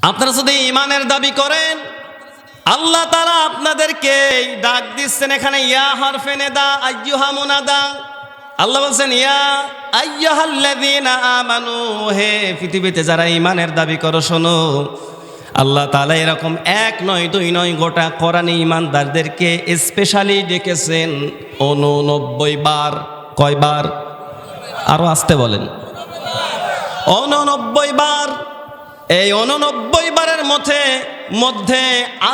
আপনারা যদি ঈমানের দাবি করেন, আল্লাহ তাআলা আপনাদেরকে ডাক দিচ্ছেন এখানে ইয়া হরফে নিদা আইয়ুহা মুনাদা। আল্লাহ বলছেন ইয়া আইয়ুহাল্লাযীনা আমানু, হে পৃথিবীতে যারা ঈমানের দাবি করো শোনো। আল্লাহ তাআলা এরকম 1 নয় 2 নয় গোটা কোরআনে ঈমানদারদেরকে স্পেশালি ডেকেছেন 89 বার। কয়বার? আরো আসতে বলেন। 89 বার। এই 89 বারের মধ্যে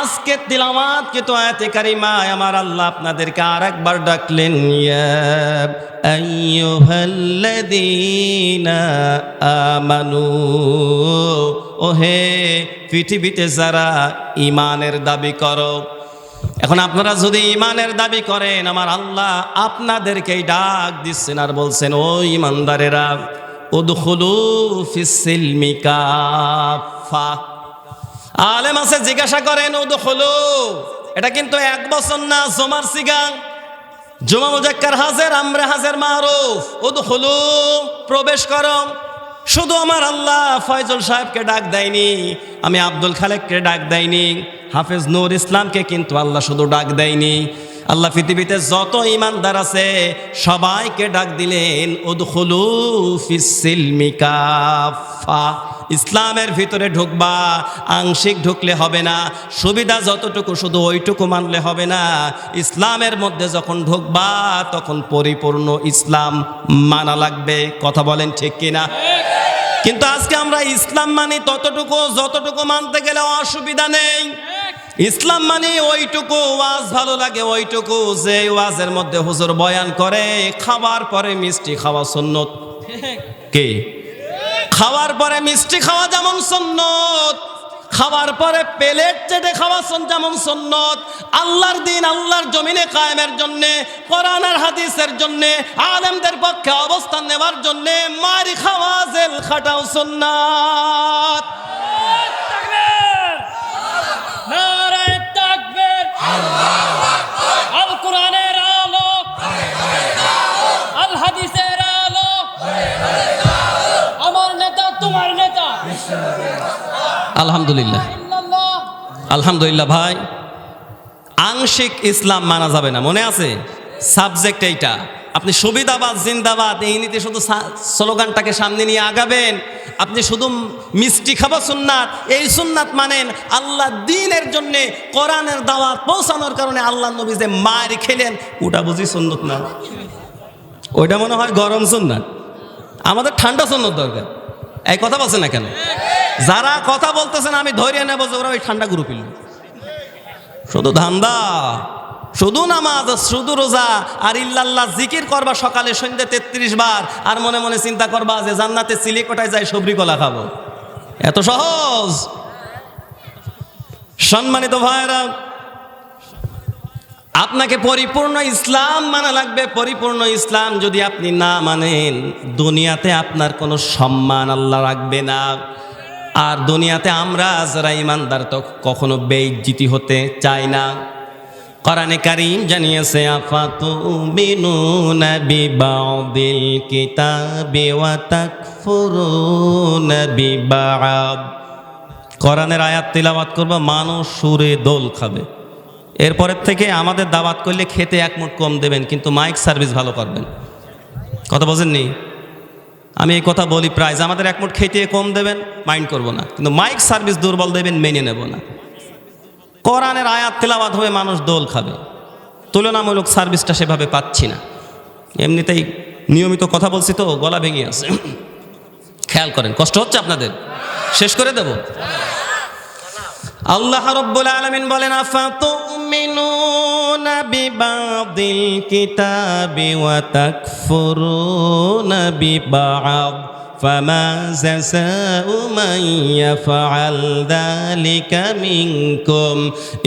আজকে তিলাওয়াতকৃত আয়াতে কারিমায় আমার আল্লাহ আপনাদেরকে আরেকবার ডাকলেন ইয়া আইয়ুহাল্লাযীনা আমানু, ওহে পৃথিবীতে যারা ঈমানের দাবি করো। এখন আপনারা যদি ঈমানের দাবি করেন, আমার আল্লাহ আপনাদেরকেই ডাক দিচ্ছেন আর বলছেন ও ঈমানদারেরা উদখুলু ফিস-সিলমি কাফা। আলেম আছে জিজ্ঞাসা করেন উদখুলু, এটা কিন্তু 1 বছর না, জমার সিগা, জমা মুজাক্কার হাজির, আমরে হাজির মারুফ। উদখুলু প্রবেশ করো। শুধু আমার আল্লাহ ফয়জল সাহেবকে ডাক দেয়নি, আমি আব্দুল খালেককে ডাক দেয়নি, হাফেজ নূর ইসলামকে কিন্তু আল্লাহ শুধু ডাক দেয়নি। আল্লাহ পৃথিবীতে যত ঈমানদার আছে সবাইকে ডাক দিলেন উদখুলু ফিস-সিলমি কাফা। ইসলামের ভিতরে ঢুকবা, আংশিক ঢুকলে হবে না, সুবিধা যতটুকু শুধু ওইটুকু মানলে হবে না। ইসলামের মধ্যে যখন ঢুকবা তখন পরিপূর্ণ ইসলাম মানা লাগবে। কথা বলেন ঠিক কিনা? কিন্তু আজকে আমরা ইসলাম মানি ততটুকু, যতটুকু মানতে গেলে অসুবিধা নেই। ইসলাম মানে ওইটুকু, ওয়াজ ভালো লাগে ওইটুকু, যে ওয়াজের মধ্যে হুজুর বয়ান করে খাবার পরে মিষ্টি খাওয়া সুন্নত। কে? খাওয়ার পরে মিষ্টি খাওয়া যেমন সুন্নত, খাওয়ার পরে প্লেট চেটে খাওয়া যেমন সুন্নত, আল্লাহর দিন আল্লাহর জমিনে কায়েমের জন্যে, কোরআন আর হাদিসের জন্যে, আলেমদের পক্ষে অবস্থান নেওয়ার জন্যে মারি খাওয়া, জেল খাটাও সুন্নাত। আল কোরআনের আলো, আল হাদিসের আলো, আমার নেতা তোমার নেতা। আলহামদুলিল্লাহ, আলহামদুলিল্লাহ। ভাই, আংশিক ইসলাম মানা যাবে না, মনে আছে? সাবজেক্ট এইটা। আপনি সুবিধাবাদ জিন্দাবাদ এই নীতি শুধু স্লোগানটাকে সামনে নিয়ে আগাবেন। আপনি শুধু মিষ্টি খাওয়া সুন্নাত, এই সুন্নাত মানেন আল্লাহ দ্বীনের জন্যে কোরআনের দাওয়াত পৌঁছানোর কারণে আল্লাহ নবী যে মার খেলেন, ওটা বুঝি সুন্নত না, ওইটা মনে হয় গরম সুন্নাত। আমাদের ঠান্ডা সুন্নত দরকার। এই কথা বলছেন না কেন? যারা কথা বলতেছেন আমি ধরে নেব যে ওরা ওই ঠান্ডা গ্রুপিল। শুধু ধান্দা, শুধু নামাজ, শুধু রোজা আর ইল্লাল্লাহ জিকির করবা সকালে সন্ধ্যে 33 বার, আর মনে মনে চিন্তা করবা যে জান্নাতে চিলিকোটায় যাই সবরি কলা খাবো। এত সহজ? সম্মানিত ভাইরা, আপনাকে পরিপূর্ণ ইসলাম মানা লাগবে। পরিপূর্ণ ইসলাম যদি আপনি না মানেন, দুনিয়াতে আপনার কোনো সম্মান আল্লাহ রাখবে না। আর দুনিয়াতে আমরা যারা ঈমানদার তো কখনো বেইজ্জতি হতে চাই না। কোরআনে কারীম জানিয়েছে আফাতুমিনুনা বিবাদিল কিতাবি ওয়া তাকফুরুনা বিবাদ। কোরআনের আয়াত তিলাওয়াত করব, মানুষ সুরে দোল খাবে। এরপরের থেকে আমাদের দাওয়াত করলে খেতে 1 মুঠ কম দেবেন, কিন্তু মাইক সার্ভিস ভালো করবেন। কথা বোঝেননি? আমি এই কথা বলি প্রায় যে আমাদের 1 মুঠ খেতে কম দেবেন, মাইন্ড করব না, কিন্তু মাইক সার্ভিস দুর্বল দেবেন, মেনে নেব না। কোরআনের আয়াত তেলাওয়াত হয়ে মানুষ দোল খাবে, তুলনামূলক সার্ভিসটা সেভাবে পাচ্ছি না। এমনিতেই নিয়মিত কথা বলছি তো গলা ভেঙে আছে, খেয়াল করেন। কষ্ট হচ্ছে আপনাদের? শেষ করে দেব। আল্লাহ রাব্বুল আলামিন বলেন আফাতুমিনুনা বিবাদিল কিতাবি ওয়া তাকফুরুনা বিবাদ فما جزاء من يفعل ذلك منكم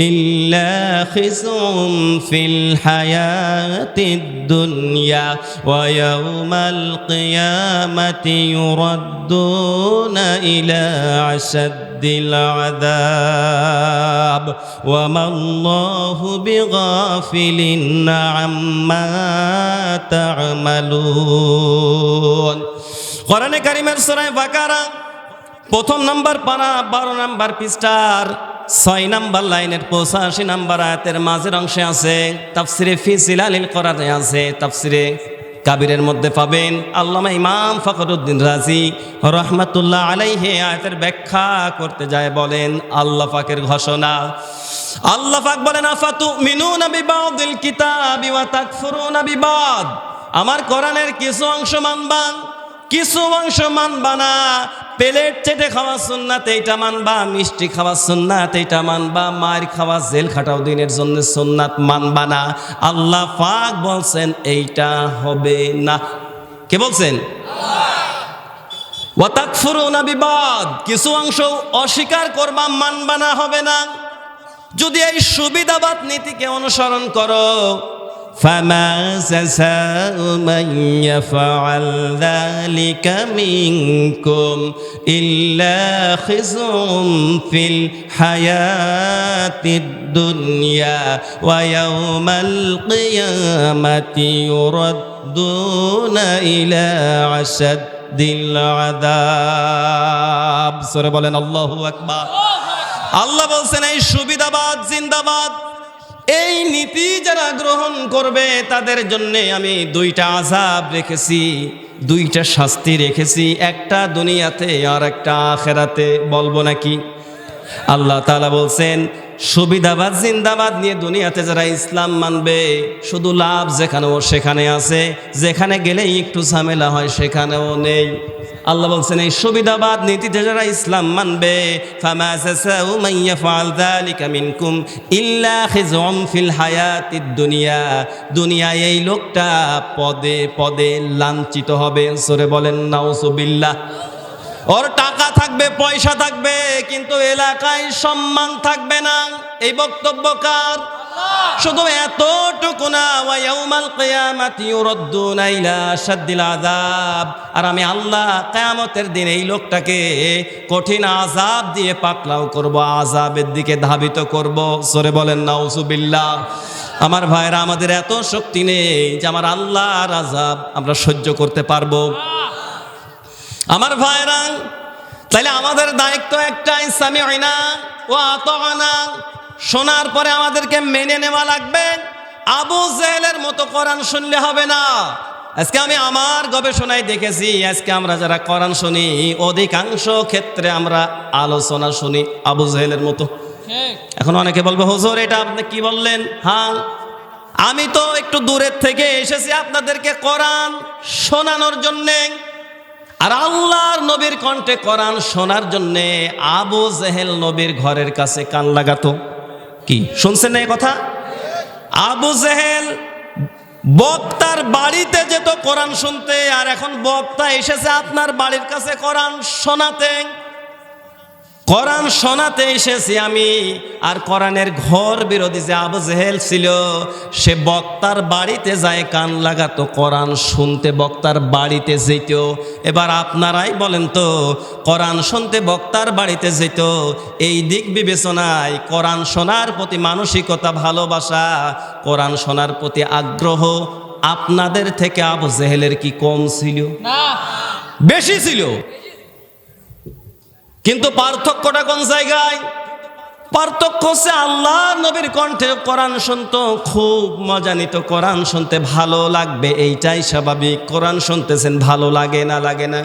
إلا خزي في الحياة الدنيا ويوم القيامة يردون إلى أشد العذاب وما الله بغافل عما تعملون। কোরআনে কারীমের সূরা বাকারা প্রথম নাম্বার পারা 12 নাম্বার পৃষ্ঠার 6 নাম্বার লাইনের 85 নাম্বার আয়াতের মাঝের অংশে আছে, তাফসিরে ফি জিলালিল কোরআনে আছে, তাফসিরে কাবিরের মধ্যে পাবেন। আল্লামা ইমাম ফখরুদ্দিন রাজি রহমাতুল্লাহ আলাইহি আয়াতের ব্যাখ্যা করতে যায় বলেন, আল্লাহ পাকের ঘোষণা, আল্লাহ পাক বলেন, আফাতুমিনুনা বিবাদিল কিতাবি ওয়া তাকফুরুনা বিবাদ। আমার কোরআনের কিছু অংশ মানবা, কিছু অংশ মানবা না। প্লেট চেটে খাওয়া সুন্নাত এইটা মানবা, মিষ্টি খাওয়া সুন্নাত এইটা মানবা, মার খাওয়া জেল খাটাও দিনের জন্য সুন্নাত মানবা না। আল্লাহ পাক বলছেন এইটা হবে না। কে বলছেন? ওয়া তাকফুরুনা বিবাদ, কিছু অংশ অস্বীকার করবা, মানবা না, হবে না। যদি এই সুবিধাবাদ নীতিকে অনুসরণ করো, فَمَا جَزَاءُ مَن يَفْعَلْ ذَلِكَ مِنكُمْ إِلَّا خِزْيٌ فِي الْحَيَاةِ الدُّنْيَا وَيَوْمَ الْقِيَامَةِ يُرَدُّونَ إِلَى أَشَدِّ الْعَذَابِ। সূরা বলেন আল্লাহু আকবার। আল্লাহ বলছেন এই সুবিধাবাদ জিন্দাবাদ, এই নীতি যারা গ্রহণ করবে তাদের জন্য আমি দুইটা আযাব রেখেছি, দুইটা শাস্তি রেখেছি, একটা দুনিয়াতে আর একটা আখিরাতে। বলবো নাকি? আল্লাহ তাআলা বলছেন সুবিধাবাদ জিন্দাবাদ নিয়ে দুনিয়াতে যারা ইসলাম মানবে, শুধু লাভ যেখানেও সেখানে আছে, যেখানে গেলেই একটু ঝামেলা হয় সেখানেও নেই। আল্লাহ বলছেন এই সুবিধাবাদ নীতিতে যারা ইসলাম মানবে, ফামা জাযাউ মান ইয়াফআল যালিকা মিনকুম ইল্লা খিজুম ফিল হায়াতিদ দুনিয়া। দুনিয়ায় এই লোকটা পদে পদে লাঞ্ছিত হবে। সূরা বলেন নাউযুবিল্লাহ। ওর টাকা থাকবে, পয়সা থাকবে, কিন্তু এলাকায় সম্মান থাকবে না। এই বক্তব্য কার? শুধু এতটুকু না, ওয়া ইয়াউমাল কিয়ামাতি ইউরাদ্দুনা ইলা আশাদ্দিল আযাব। আর আমি আল্লাহ কিয়ামতের দিন এই লোকটাকে কঠিন আযাব দিয়ে পাকড়াও করব, আযাবের দিকে ধাবিত করব। সূরা বলেন নাউযুবিল্লাহ। আমার ভাইরা, আমাদের এত শক্তি নেই যে আমার আল্লাহর আযাব আমরা সহ্য করতে পারবো। আমার ভাইরা, তাহলে আমাদের দায়িত্ব একটাই, সামিউনা ওয়া আতানা। শোনার পরে আমাদেরকে মেনে নেওয়া লাগবে। আবু জেহেলের মতো কোরআন শুনলে হবে না। আজকে আমি আমার গবেষণায় দেখেছি, আজকে আমরা যারা কোরআন শুনি অধিকাংশ ক্ষেত্রে আমরা আলোচনা শুনি আবু জেহেলের মতো। এখন অনেকে বলবে, হুজুর এটা আপনি কি বললেন? হ্যাঁ, আমি তো একটু দূরের থেকে এসেছি আপনাদেরকে কোরআন শোনানোর জন্যে, আর আল্লাহর নবীর কণ্ঠে কোরআন শোনার জন্যে। আবু জেহেল নবীর ঘরের কাছে কান লাগাতো। কি শুনছেন না এই কথা? আবু জেহেল বক্তার বাড়িতে যেত কোরআন শুনতে, আর এখন বক্তা এসেছে আপনার বাড়ির কাছে কোরআন শোনাতে। কোরআন শোনাতে এসেছি আমি। আর কোরআনের ঘর বিরোধী যে আবু জেহেল ছিল, সে বক্তার বাড়িতে যায় কান লাগাতো, কোরআন শুনতে বক্তার বাড়িতে যেত। এবার আপনারাই বলেন তো, কোরআন শুনতে বক্তার বাড়িতে যেত, এই দিক বিবেচনায় কোরআন শোনার প্রতি মানসিকতা, ভালোবাসা, কোরআন শোনার প্রতি আগ্রহ আপনাদের থেকে আবু জেহেলের কি কম ছিল? না, বেশি ছিল। কিন্তু পার্থক্যটা কোন জায়গায়? পার্থক্য হচ্ছে আল্লাহ নবীর কণ্ঠে কোরআন শুনতো, খুব মজা নিত। কোরআন শুনতে ভালো লাগবে, এইটাই স্বাভাবিক। কোরআন শুনতেছেন, ভালো লাগে না? লাগে না?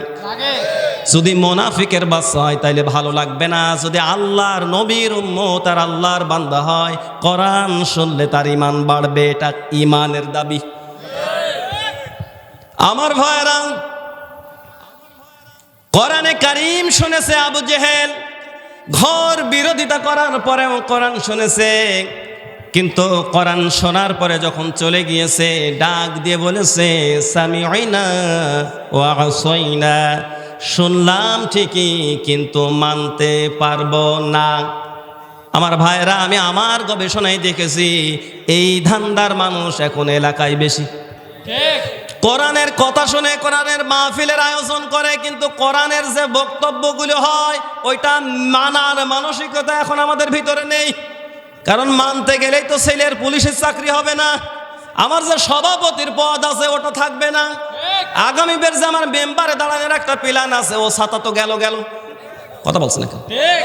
যদি মুনাফিকের বাচ্চা হয় তাইলে ভালো লাগবে না। যদি আল্লাহর নবীর উম্মত আর আল্লাহর বান্দা হয়, কোরআন শুনলে তার ঈমান বাড়বে। এটা ঈমানের দাবি। আমার ভাইরা, কোরআনে কারীম শুনেছে আবু জেহেল, ঘর বিরোধিতা করার পরেও কোরআন শুনেছে। কিন্তু কোরআন শোনার পরে যখন চলে গিয়েছে, ডাক দিয়ে বলেছে, সামিউনা ওয়া আসাইনা। শুনলাম ঠিকই, কিন্তু মানতে পারবো না। আমার ভাইরা, আমি আমার গবেষণায় দেখেছি এই ধান্দার মানুষ এখন এলাকায় বেশি। ঠিক। কোরআনের কথা শুনে কোরআনের মাহফিলের আয়োজন করে, কিন্তু কোরআনের যে বক্তব্যগুলো হয় ওইটা মানার মানসিকতা এখন আমাদের ভিতরে নেই। কারণ মানতে গেলেই তো ছেলের পুলিশের চাকরি হবে না, আমার যে সভাপতির পদ আছে ওটা থাকবে না, আগামী বের যে আমার মেম্বারে দাঁড়ানোর একটা প্ল্যান আছে, ও ছাতা তো গেল। কথা বলছে না কেন? ঠিক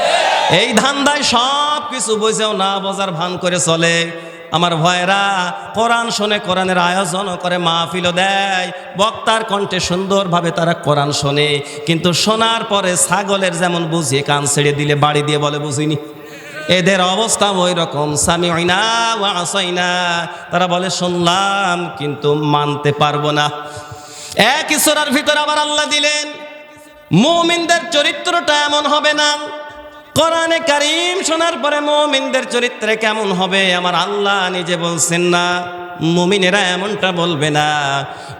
এই ধান্দায় সব কিছু বুঝেও না বোঝার ভান করে চলে। আমার ভাইরা কোরআন শোনে, কোরআনের আয়োজনও করে, মাহফিলও দেয়, বক্তার কণ্ঠে সুন্দরভাবে তারা কোরআন শোনে, কিন্তু শোনার পরে ছাগলের যেমন বুঝিয়ে কান ছেড়ে দিলে বাড়ি দিয়ে বলে বুঝিনি, এদের অবস্থা ওই রকম। সামিউনা ওয়া আসাইনা, তারা বলে শুনলাম কিন্তু মানতে পারবো না। একই সূরার ভিতরে আবার আল্লাহ দিলেন মুমিনদের চরিত্রটা এমন হবে না। কোরআনে কারীম শোনার পরে মুমিনদের চরিত্রে কেমন হবে আমার আল্লাহ নিজে বলছেন না। মুমিনেরা এমনটা বলবে না,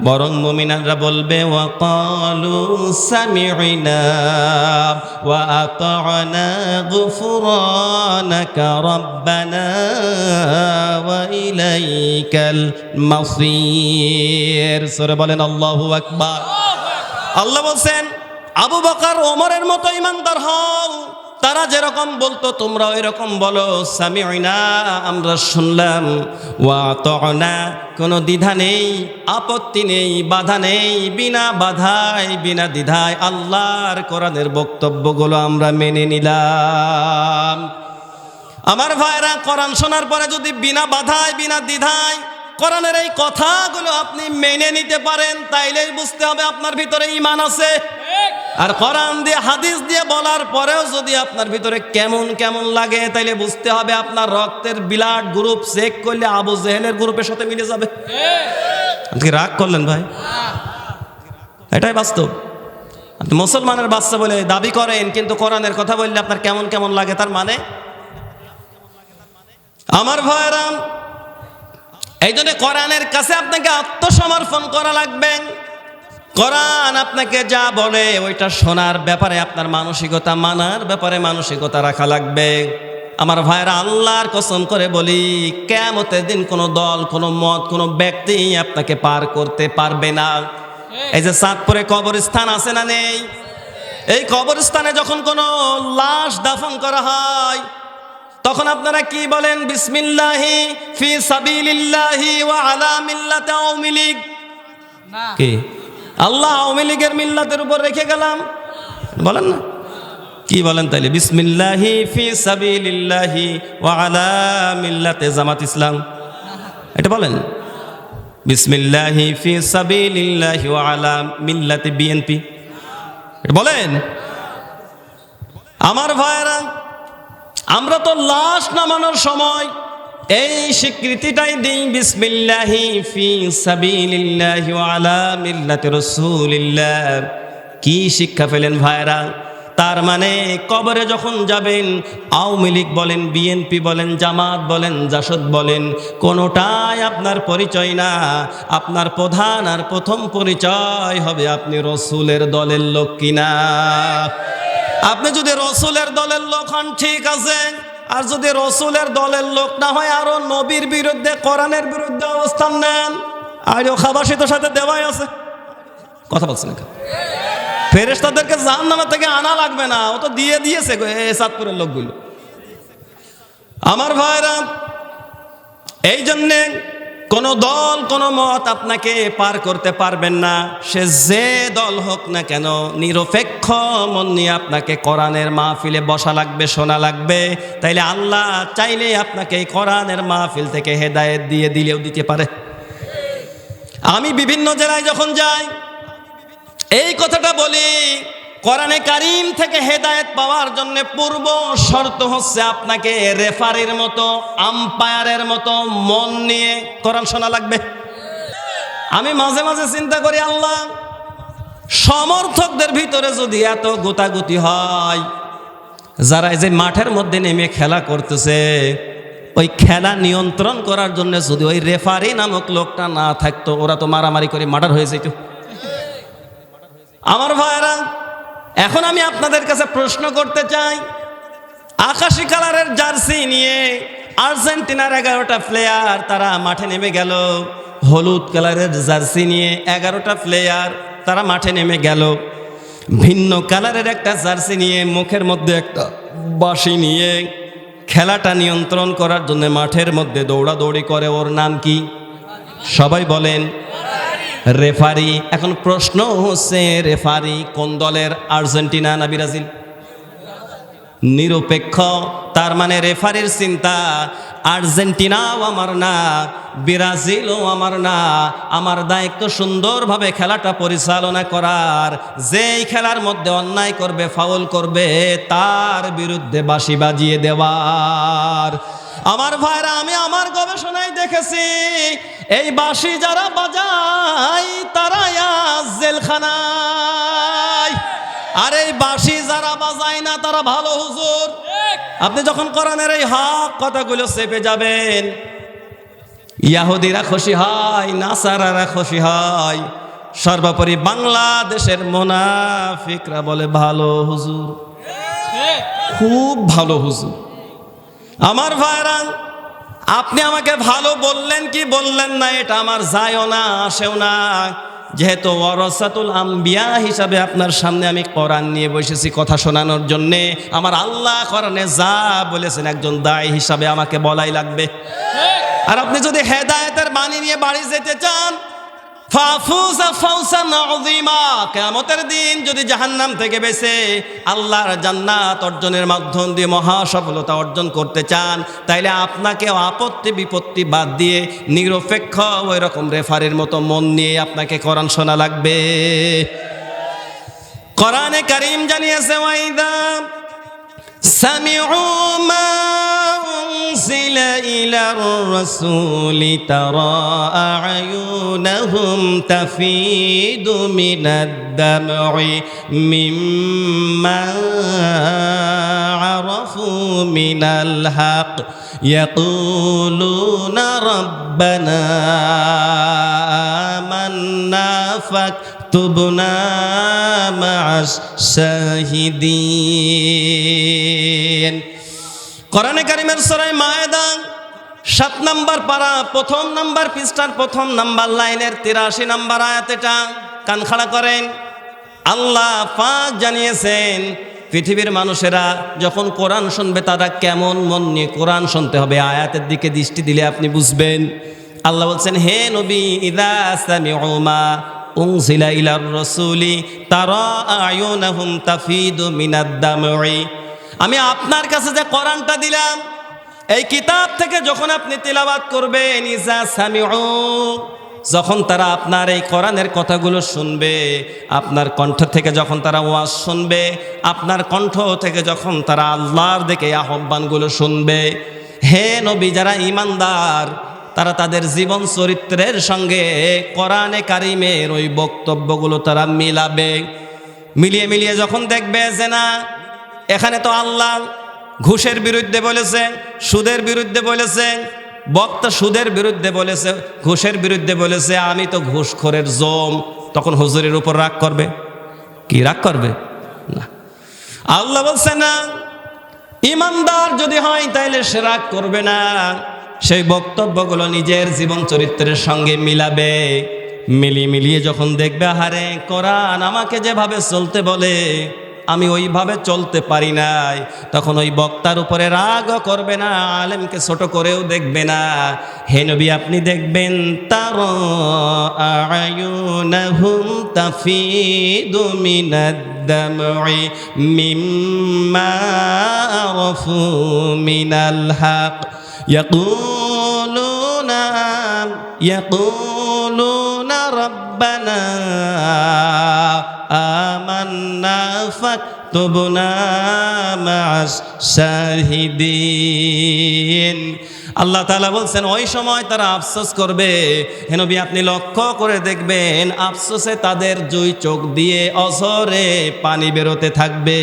বরং মুমিনারা বলবে ওয়াকালু সামি'না ওয়া আতা'না গুফরানাকা রাব্বানা ওয়া ইলাইকাল মাসির। সূরা বলেন আল্লাহু আকবার। আল্লাহ বলছেন আবু বকর ওমরের মতো ঈমানদার হও, তারা যেরকম বলতো তোমরা ওই রকম বলো। সামি'না, আমরা শুনলাম, ওয়া আতা'না, কোনো দ্বিধা নেই, আপত্তি নেই, বাধা নেই, বিনা বাধায় বিনা দ্বিধায় আল্লাহর কোরআনের বক্তব্যগুলো আমরা মেনে নিলাম। আমার ভাইরা, কোরআন শোনার পরে যদি বিনা বাধায় বিনা দ্বিধায় কোরআনের এই কথাগুলো আপনি মেনে নিতে পারেন, তাইলেই বুঝতে হবে আপনার ভিতরে ঈমান আছে। আর কোরআন দিয়ে হাদিস দিয়ে বলার পরেও যদি আপনার ভিতরে কেমন কেমন লাগে, তাইলে বুঝতে হবে আপনার রক্তের ব্লাড গ্রুপ চেক করলে আবু জেহেলের গ্রুপের সাথে মিলে যাবে। আপনি রাগ করলেন ভাই? এটাই বাস্তব। আপনি মুসলমানের বাচ্চা বলে দাবি করেন, কিন্তু কোরআনের কথা বললে আপনার কেমন কেমন লাগে, তার মানে? আমার ভাইরা, এই জন্য কোরআনের কাছে আপনাকে আত্মসমর্পণ করা লাগবে। কোরআন আপনাকে যা বলে ওইটা শোনার ব্যাপারে আপনার মানসিকতা, মানার ব্যাপারে মানসিকতা রাখা লাগবে। আমার ভাইরা, আল্লাহর কসম করে বলি, কিয়ামতের দিন কোনো দল, কোনো মত, কোনো ব্যক্তি আপনাকে পার করতে পারবে না। এই যে চাঁদপুরে কবরস্থান আছে না নেই? এই কবরস্থানে যখন কোনো লাশ দাফন করা হয়, তখন আপনারা কি বলেন? বিসমিল্লাহি ফি সাবিলিল্লাহি ওয়া আলা মিল্লাতি আওয়ামী লীগ। কি আল্লাহ আওয়ামী লীগের মিল্লাতের উপর রেখে গেলাম বলেন না? কি বলেন তাইলে? বিসমিল্লাহি ফি সাবিলিল্লাহি ওয়া আলা মিল্লাতি জামাত ইসলাম, এটা বলেন। বিসমিল্লাহি ফি সাবিলিল্লাহি ওয়া আলা মিল্লাতি বিএনপি, এটা বলেন। আমার ভাইরা, আমরা তো লাশ নামানোর সময় এই স্বীকৃতিটাই দিই, বিসমিল্লাহি ফি সাবিলিল্লাহি ওয়া আলা মিল্লাতি রাসূলিল্লাহ। কি শিক্ষা পেলেন ভাইরা? তার মানে কবরে যখন যাবেন, আওয়ামী লীগ বলেন, বিএনপি বলেন, জামাত বলেন, জাসদ বলেন, কোনোটাই আপনার পরিচয় না। আপনার প্রধান আর প্রথম পরিচয় হবে আপনি রসুলের দলের লোক কিনা। আপনি যদি রসুলের দলের লোক হন, ঠিক আছে। আর যদি রসুলের দলের লোক না হয়, আরো নবীর বিরুদ্ধে, কোরআনের বিরুদ্ধে অবস্থান নেন, আরও খাবাসিত সাথে দেওয়াই আছে। কথা বলছেন না? ফেরেশতাদেরকে জাহান্নাম থেকে আনা লাগবে না, ও তো দিয়ে দিয়েছে চাঁদপুরের লোকগুলো। আমার ভাইরা, এই জন্যে কোনো দল, কোনো মত আপনাকে পার করতে পারবেন না। সে যে দল হোক না কেন, নিরপেক্ষ মন নিয়ে আপনাকে কোরআনের মাহফিলে বসা লাগবে, শোনা লাগবে। তাইলে আল্লাহ চাইলে আপনাকে এই কোরআনের মাহফিল থেকে হেদায়েত দিয়ে দিলেও দিতে পারে। আমি বিভিন্ন জেলায় যখন যাই এই কথাটা বলি, কোরআনে কারীম থেকে হেদায়েত পাওয়ার জন্য পূর্ব শর্ত হচ্ছে আপনাকে রেফারির মতো, আম্পায়ারের মতো মন নিয়ে কোরআন শোনা লাগবে। আমি মাঝে মাঝে চিন্তা করি, আল্লাহ, সমর্থকদের ভিতরে যদি এত গোতাগুতি হয়, যারা এই যে মাঠের মধ্যে নেমে খেলা করতেছে, ওই খেলা নিয়ন্ত্রণ করার জন্য যদি ওই রেফারি নামক লোকটা না থাকতো, ওরা তো মারামারি করে মার্ডার হয়ে যেত। আমার ভাইরা, এখন আমি আপনাদের কাছে প্রশ্ন করতে চাই, আকাশি কালারের জার্সি নিয়ে আর্জেন্টিনার 11টা প্লেয়ার তারা মাঠে নেমে গেল, হলুদ কালারের জার্সি নিয়ে 11টা প্লেয়ার তারা মাঠে নেমে গেল, ভিন্ন কালারের একটা জার্সি নিয়ে, মুখের মধ্যে একটা বাঁশি নিয়ে খেলাটা নিয়ন্ত্রণ করার জন্য মাঠের মধ্যে দৌড়াদৌড়ি করে। ওর নাম কি? সবাই বলেন, রেফারি। এখন প্রশ্ন হচ্ছে, রেফারি কোন দলের? আর্জেন্টিনা না ব্রাজিল? নিরপেক্ষ, তার মানে রেফারির চিন্তা আর্জেন্টিনাও আমার না, ব্রাজিলও আমার না, আমার দায়িত্ব সুন্দরভাবে খেলাটা পরিচালনা করার। যেই খেলার মধ্যে অন্যায় করবে, ফাউল করবে, তার বিরুদ্ধে বাঁশি বাজিয়ে দেওয়ার। আমার ভাইরা, আমি আমার গবেষণায় দেখেছি এই বাঁশি যারা বাজায় তারা জেলখানায়, আর এই বাঁশি যারা বাজায় না তারা ভালো হুজুর। আপনি যখন কোরআনের এই হক কথাগুলো চেপে যাবেন, ইহুদিরা খুশি হয়, নাসারারা খুশি হয়, সর্বোপরি বাংলাদেশের মুনাফিকরা বলে ভালো হুজুর, খুব ভালো হুজুর। আমার ভাইরা, আপনি আমাকে ভালো বললেন কি বললেন না এটা আমার যায়ও না আসেও না, যেহেতু ওয়ারাসাতুল আম্বিয়া হিসাবে আপনার সামনে আমি কোরআন নিয়ে বসেছি কথা শোনানোর জন্যে। আমার আল্লাহ কোরআনে যা বলেছেন একজন দায়ী হিসাবে আমাকে বলাই লাগবে। আর আপনি যদি হেদায়েতের বাণী নিয়ে বাড়ি যেতে চান, ফাফুজা ফাউসান আযীমা, কিয়ামতের দিন যদি জাহান্নাম থেকে বেঁচে আল্লাহর জান্নাত অর্জনের মাধ্যম দিয়ে মহা সফলতা অর্জন করতে চান, তাইলে আপনাকে আপত্তি বিপত্তি বাদ দিয়ে নিরপেক্ষ ওই রকম রেফারির মতো মন নিয়ে আপনাকে কোরআন শোনা লাগবে। কোরআনে কারীম জানিয়েছে, ওয়াইদা সামিউ মা উনজিলা ইলার রাসূলি তারা আ'য়ুনাহুম তাফিদু মিনাদ দাম'i মিম্মা আরাফু মিনাল হক ইয়াকুলুনা রাব্বানা আমান্না ফাকতুবনা মা'আশ শাহিদিন। কোরআনে কারীমের সূরা মায়েদা 7 নম্বর পারা 1 নম্বর পৃষ্ঠার 1 নম্বর লাইনের 83 নম্বর আয়াত। এটা কান খাড়া করেন। আল্লাহ পাক জানিয়েছেন পৃথিবীর মানুষেরা যখন কোরআন শুনবে তারা কেমন মন নিয়ে কোরআন শুনতে হবে। আয়াতের দিকে দৃষ্টি দিলে আপনি বুঝবেন। আল্লাহ বলছেন, হে নবী, ইযা সামিউ মা উনজিলা ইলার রাসূলি তারা আ'য়ুনাহুম তাফিদু মিনাদ দাম'i। আমি আপনার কাছে যে কোরআনটা দিলাম, এই কিতাব থেকে যখন আপনি তিলাওয়াত করবেন, ইযা সামিউ, যখন তারা আপনার এই কোরআনের কথাগুলো শুনবে, আপনার কণ্ঠ থেকে যখন তারা ওয়াজ শুনবে, আপনার কণ্ঠ থেকে যখন তারা আল্লাহর দিকে আহ্বানগুলো শুনবে, হে নবী, যারা ঈমানদার তারা তাদের জীবন চরিত্রের সঙ্গে কোরআনে কারিমের ওই বক্তব্যগুলো তারা মিলাবে। মিলিয়ে মিলিয়ে যখন দেখবে যে না, এখানে তো আল্লাহ ঘুষের বিরুদ্ধে বলেছে, সুদের বিরুদ্ধে বলেছে, বক্তা সুদের বিরুদ্ধে বলেছে, ঘুষের বিরুদ্ধে বলেছে, আমি তো ঘুষখোরের জম, তখন হুজুরের উপর রাগ করবে কি? রাগ করবে না। আল্লাহ বলছে না, ঈমানদার যদি হয় তাইলে সে রাগ করবে না, সেই বক্তব্যগুলো নিজের জীবন চরিত্রের সঙ্গে মিলাবে। মিলিয়ে যখন দেখবে, আহারে কোরআন আমাকে যেভাবে চলতে বলে আমি ওইভাবে চলতে পারি নাই, তখন ওই বক্তার উপরে রাগও করবে না, আলেমকে ছোট করেও দেখবে না। হে নবী, আপনি দেখবেন তারা আ'য়ুনাহুম তাফিদু মিনাদ দাম'i মিম্মা আরাফু মিনাল হক ইয়াকুলুনা রাব্বানা আমান্না ফাকতুবনা মা'আশ শাহিদিন। আল্লাহ তাআলা বলছেন ওই সময় তারা আফসোস করবে। হে নবী, আপনি লক্ষ্য করে দেখবেন আফসোসে তাদের দুই চোখ দিয়ে অঝরে পানি বেরোতে থাকবে।